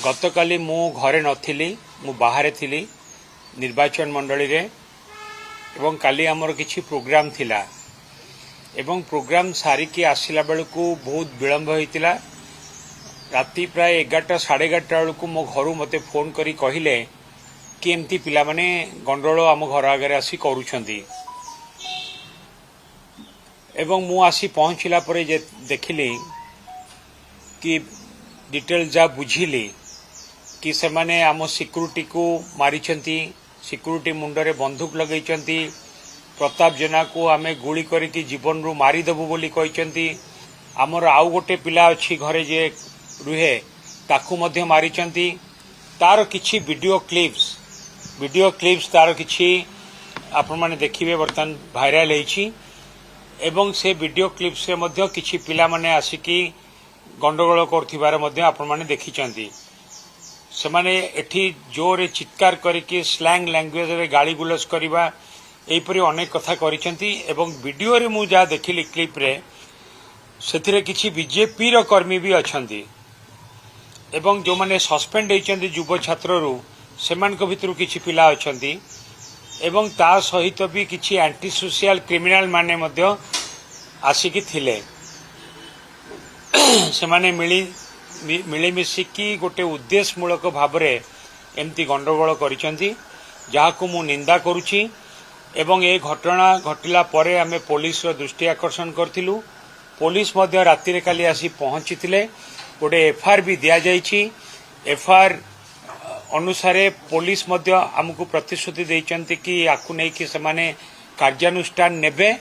गतकाली मु घरे नथिली मु बाहरे थिली निर्वाचन मंडली रे एवं काली आमर किछि प्रोग्राम थिला एवं प्रोग्राम सारिकी आसिला बेलू बहुत विलंब होइतिला। राति प्राय 11टा 11:30 बेलू मो घर मते फोन करी कहिले कि एमती पिला माने गंडोल आम घर आगे आसी करूछंती एवं मु आसी पहुंचला परे देखिली कि डिटेल जा बुझिली कि से माने आम सिक्यूरिटी को मारिछंती, सिक्यूरिटी मुंडरे बंदूक लगैछंती, प्रताप जेना को आमे गुली करिकी जीवन रु मारिदेबु बोली कहिछंती। आमर आउ गोटे पिला अछि घरे जे रुहे ताकू मध्य मारिछंती। तार किछि वीडियो क्लिप्स तार किछि आपण माने देखिबे वर्तमान भाइराल हेछि एवं से वीडियो क्लिप्स से मध्य किछि पिला माने आसिकी गंडगोल करथिबार मध्य आपण माने देखिछंती। से माने एठी जोरे चित्कार करिके स्लैंग लैंग्वेज रे गाली गुलस करबा एपरि अनेक कथा करिसेंती एवं वीडियो रे मु जा देखिली क्लिप रे सेथिरे किछि बीजेपी रो कर्मी भी अछंती एवं जो माने सस्पेंड हेचंती युव छात्र रु सेमान को भितरु किछि पिला अछंती एवं ता सहित भी किछि एंटी सोशल क्रिमिनल माने मध्य आसिकी थिले। से माने मिलिमिशिकी गोटे उद्देश्यमूलक भाव में एमती गंडगोल करिसेंती जहाकु मु निंदा करुछि एवं ए घटना घटिला परे आमे पुलिस रो दृष्टि आकर्षण करथिलु। पुलिस मध्य राति रे काली आसी पहुंचीथिले, गोटे एफआईआर भी दिया जाइछि। एफआईआर अनुसारे पुलिस मध्य आमको प्रतिश्रुति दैछंती कि आकु नै कि से माने कार्यानुष्ठान नेबे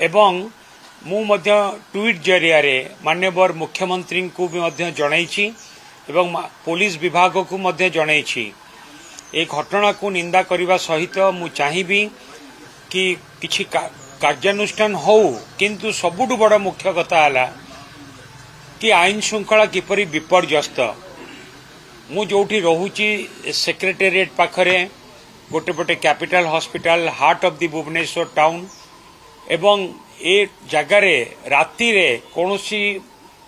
एवं मु मध्य ट्वीट जरिया रे माननीय मुख्यमंत्री को भी मध्य जणाइछि एवं पुलिस विभाग को मध्य जणाइछि। ए घटना को निंदा करने सहित मु चाहिबी कि किछि कार्यानुष्ठान हो, किंतु सबुठु बड़ मुख्य कथा है कि आईन श्रृंखला किपरि विपर्यस्त। मु जोठी रहूची सेक्रेटेरिएट पाखरे गोटे पटे capital hospital heart of the Bhubaneswar town एवं ए जगार राति रे कौनसी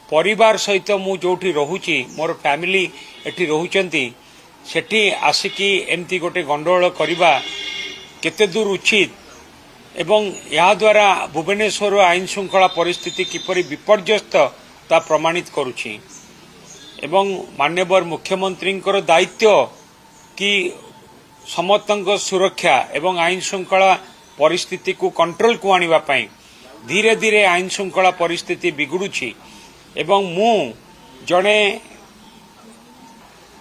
परिवार सहित मु जोठी रहूची मोर फैमिली एठी रहउचंती सेठी आसिकी एमती गोटे गंडगोल करबा केते दूर उचित एवं या द्वारा भुवनेश्वर आईन श्रृंखला परिस्थिति किपरि विपर्यस्त ता प्रमाणित करुछि एवं माननीय मुख्यमंत्री दायित्व कि समस्तक सुरक्षा एवं आईन श्रृंखला परिस्थिति को कंट्रोल को आनिबा पई धीरे धीरे आईन श्रृंखला परिस्थिति बिगुड़ुछि एवं मु जड़े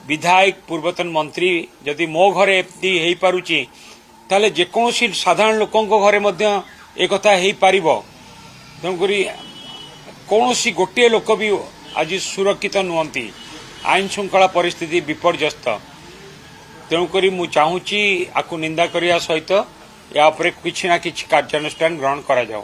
विधायक पूर्वतन मंत्री जदि मो घरे एमती हेई पारुछि ताले जेकोसी साधारण लोकंको घरे मध्य ए कथा हेई पारिबो। तेणुकरी कौनसी गोटे लोक भी आज सुरक्षित नुहंती, आईन श्रृंखला परिस्थिति विपर्यस्त। तेणुकरी मु चाहूची आकु निंदा करिया सहित या उपरे किछि ना किछि कार्यानुष्ठान ग्रहण करा जाऊ।